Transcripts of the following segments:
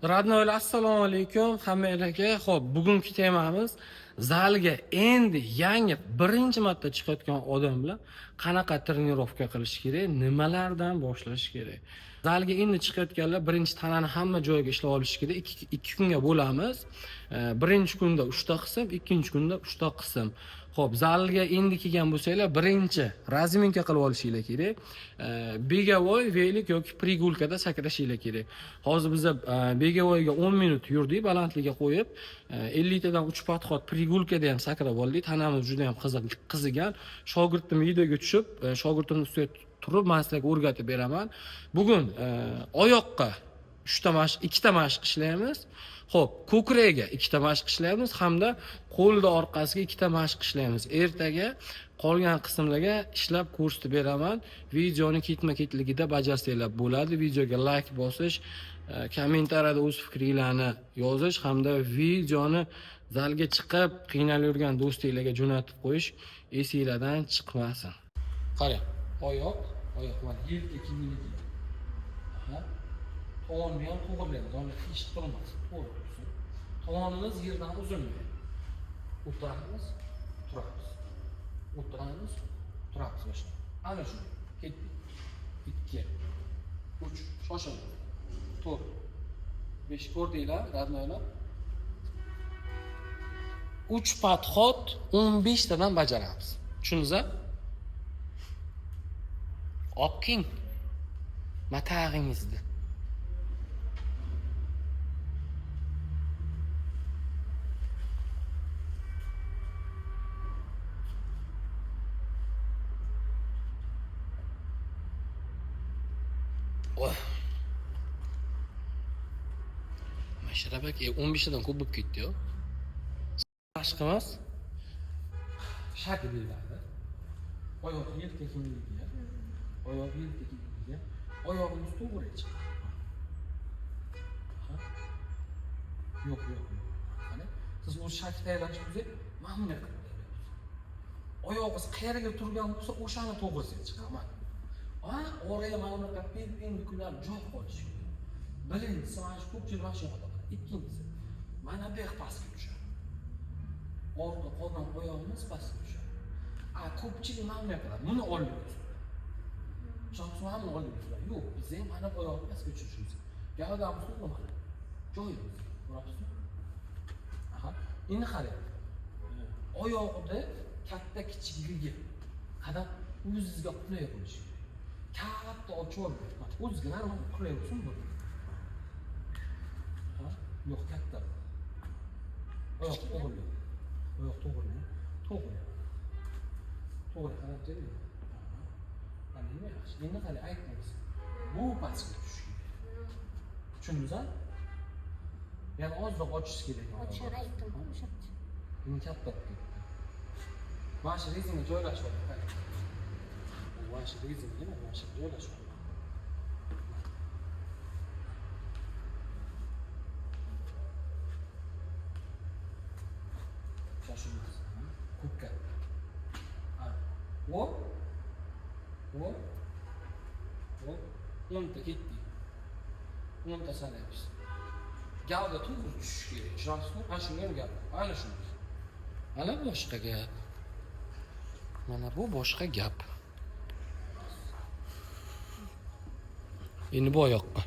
Radnoylar, assalomu alaykum hammalarga. Xo'p, bugungi temamiz zalga endi yangi birinchi marta chiqayotgan odam bilan qanaqa trenirovka qilish kerak, nimalardan boshlash kerak. Zalga endi chiqayotganlar birinchi tanani hamma joyiga ishlab olish kerak. Ikki kunga bo'lamiz. Birinchi kunda 3 ta qism, ikkinchi kunda 3 ta qism. Xo'p, zalga endi kelgan bo'lsanglar, birinchi razminka qilib olishinglar kerak. Begovoy, velik yoki prigulkada sakrashinglar kerak. Hozir biz begovoyga 10 minut yurdik, balandlikka qo'yib, 50 tadan 3 podxod prigulkada ham sakrab oldik. Tanamiz juda ham qizigan. Shogirdim videoga tushib, shogirdimning ustiga turib, men sizlarga o'rgatib beraman. Bugun oyoqqa 3 ta mashq, 2 ta mashq ishlaymiz. Xo'p, ko'kragiga 2 ta mashq ishlaymiz hamda qo'lda orqasiga 2 ta mashq ishlaymiz. Ertaga qolgan qismlarga ishlab ko'rsatib beraman. Videoni ketma-ketligida bajarsanglar bo'ladi. Videoga like bosish, kommentariyada o'z fikringlarni yozish hamda videoni zalga chiqib qiynalib yurgan do'stinglarga jo'natib qo'yish esinglardan chiqmasin. Qarang, oyoq mana yelka kenglik. Tovonni ham to'g'rilaymiz, uni hech qilmas. To'g'ri tursin. Tovonimiz yerdan uzilmaydi. O'tiramiz, turamiz. O'tiramiz, turamiz boshqa. Ana shu. Ketdik. 2, 3, shoshilib. 4, 5 ko'rdinglar, radnoylar. 3 podxod 15 tadan bajaramiz. Tushundingizmi? Oqing. Matag'ingizni. Mashrabak 15 tadan ko'p bo'lib ketdi-yu. Mashqimiz shakl deyiladi. Oyoq yelka kengligiga, oyoq yelka kengligiga, oyog'imiz to'g'ri chiqadi. Yo'q. Qani, siz o'z shakl tayyorlashingizni mana bunday qilib tayyorlaysiz. Oyog'ingiz qayerga turgan bo'lsa, o'shani to'g'risiga chiqaman. Oraya mana bunaqa perpendikulyar joy qolishi kerak. Birinchisi mana shu ko'pchilik mana shu yoqda. Ikkinchisi mana bu yoq pastga tushadi. Orqa qolgan oyog'imiz pastga tushadi. Ko'pchilik mana bunday qiladi. Buni olmaymiz. Shoxsi ham olmaymiz. Yo'q, biz ham mana bu oyoqni pastga tushiramiz. Gavdamiz to'g'ri mana. Joyimiz. Ko'rasizmi? Endi qarang. Oyog'ida katta kichikligi qadam o'zingizga qulay bo'lishi kerak. Katta ochib olmaydi. O'zingizga normal qulay bo'lsin bu. Yo'q, katta. Oyoq to'g'ri. Oyoq to'g'ri. To'g'ri qarab turing. Mana nima yaxshi. Endi qarang, aytamiz. Bu pastga tushishi kerak. Tushundingizmi? Yana ozroq ochishingiz kerak. Ochar aytdim, o'shacha. Endi katta bo'lib ketdi. Mana shu rezinga joylashib oling. Mana shu rezinga mana shu joylashib oling. Shoshilmas. Ko'kka. Hop. 10 ta ketdi. 10 ta sanaymiz. Gavda to'g'ri tushishi kerak. Ishonasizmi? Mana shunga gap. Ana shunday. Mana boshqa gap. Mana bu boshqa gap. Endi bu oyoqqa.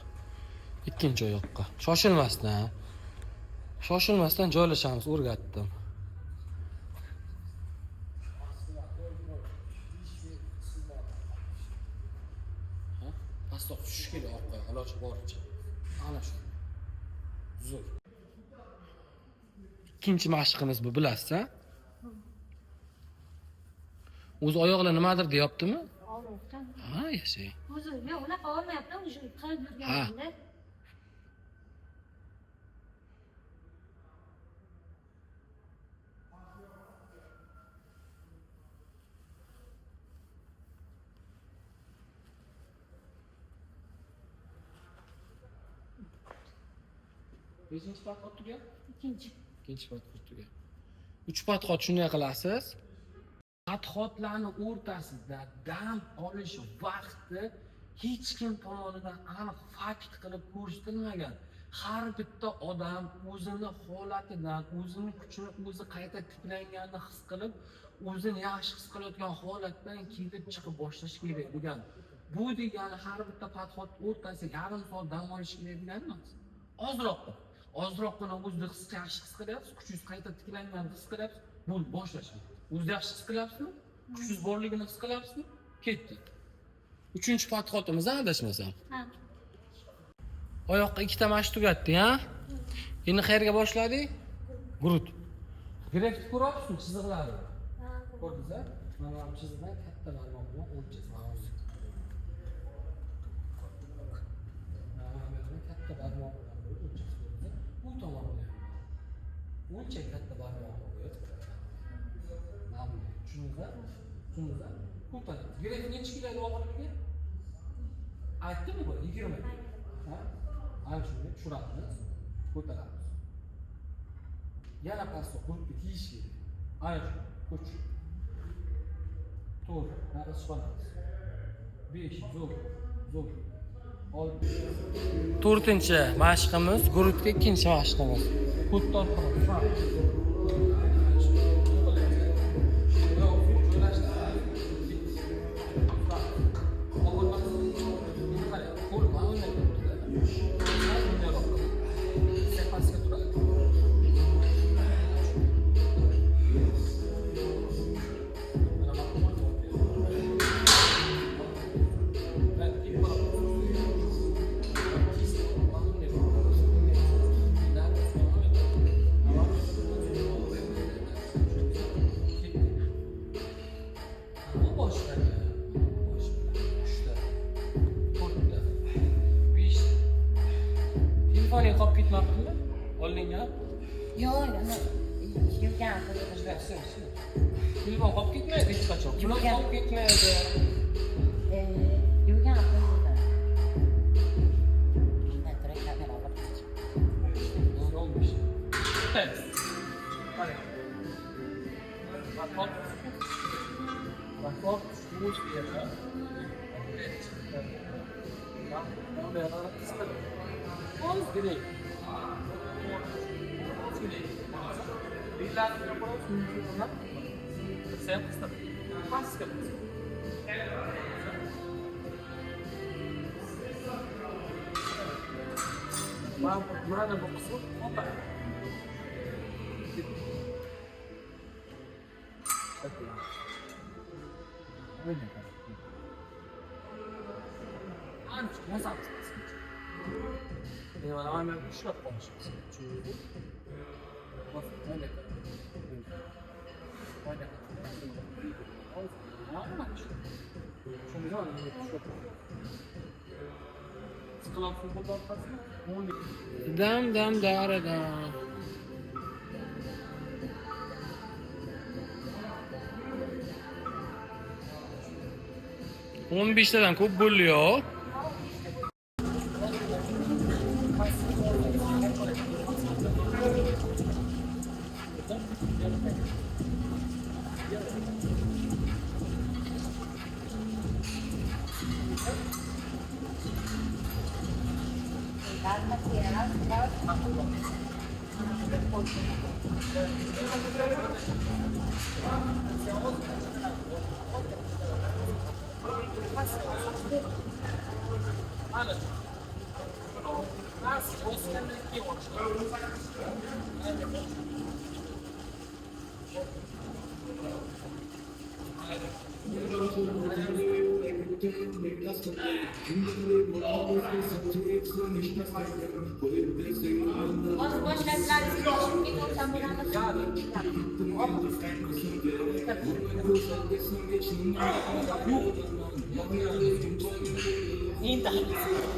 Ikkinchi oyoqqa. Shoshilmasdan joylashamiz, o'rgatdim. Pastga tushish kerak orqaga, iloji boricha. Ana shu. Zo'r. Ikkinchi mashqimiz bu, bilasiz-a? O'zi oyoqlar nimadir deyaptimi? Og'riqdan. Yashang. O'zi yo'q, unaqa olmayapti, o'sha qilib yurganimda. Beshinchi podxod tugal? Ikkinchi podxod tugal. 3 podxod shunday qilasiz. Podxodlarning o'rtasida dam olish vaqti hech kim tomonidan aniq fakt qilib ko'rsatilmagan. Har bitta odam o'zini holatidan, o'zini kuchini o'zi qayta tiklanganini his qilib, o'zini yaxshi his qilayotgan holatdan kelib chiqib boshlash kerak degan. Bu degani har bitta podxod o'rtasiga yarim soat dam olish kerak degani emas. Ozroqgina o'zini yaxshi his qilyapsiz, kuchingiz qayta tiklanganini his qilyapsiz, bu boshlash kerak. O'zingizni yaxshi his qilyapsizmi? Kuchingiz borligini his qilyapsizmi? Ketdi. 3-podxodimiz adashmasam. Ha. Oyoqqa ikkita mashq tugatdi, ha? Endi qayerga boshladik? Grut. Grafik ko'ryapsizmi chiziqlarni? Ha. Ko'rdingiz-a? Mana bu chiziqdan katta barmoq bilan o'lchaysiz. Katta barmoq bilan o'lchaysiz. Bu tomonda ham. O'lchay katta barmoq qo'yib. Mana tushundingizmi? Ko'taradi. Grafik necha kilo og'irligi? Aytdimmi bu 20? Ha? Ana shunday tushiramiz, ko'taramiz. Yana pastroq gruppa kiyish kerak. Ana shu, ko'ch. To'g'ri, nafas olamiz. 5, zo'r. 4-chi mashqimiz, guruhga 2-chi mashqimiz. Ko'tar qilamiz. Telefoning qolib ketmabdimi? Oldingga? Yo'q, yurgan qilib. Telefon qolib ketmaydi hech qachon. Telefon qolib ketmaydi. Yurgan qilib. Mana bu qismi qo'par. Ancha mazali. Mana ushlab qolishimiz kerak. Dam daradam. 15tadan ko'p bo'ldi-yu.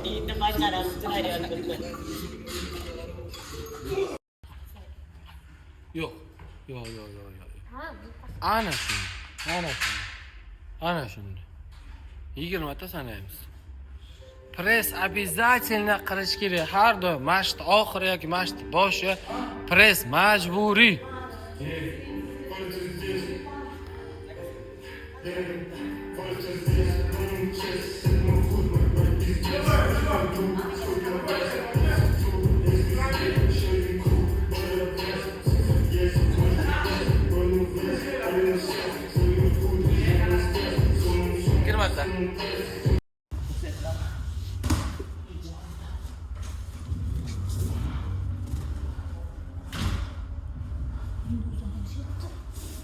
Inte başlar tutuyor. Yo'q. Ha, Ana shunda. 20 ta sanaymiz. Press обязательно qilish kerak. Har doim mashq oxiri yoki mashq boshi press majburiy.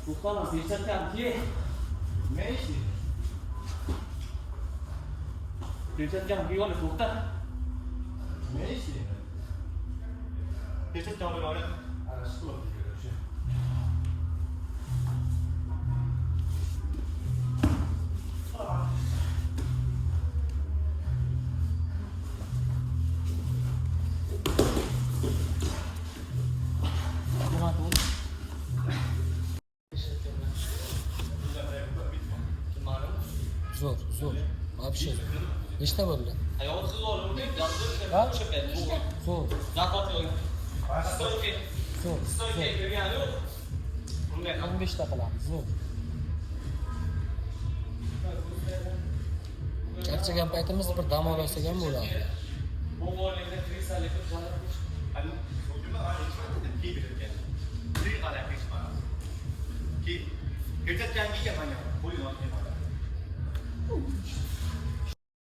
to'xtalar, pechotkamki. Nima ish? Pechotkamki yo'li to'xta. Nima ish? Pechotkan bo'ladi. Ana shu qilib o'sha. Nima bo'ldi? Zo'r. Вообще. Nechta bo'ldi? Ayolsiz olimni yozib Ha? Zo'r. zakot yo'q. Zo'r. Stoyga kirgani yo'q. Bunday 15 ta qilamiz. Zo'r. Charchagan paytimiz bir dam olsak ham bo'ladi. bu o'yinda krisalik jalb Ani o'zimni aytishim ki bilgan. Bir qara pechma. Ki pechotkanki ham mana qo'yib olgan.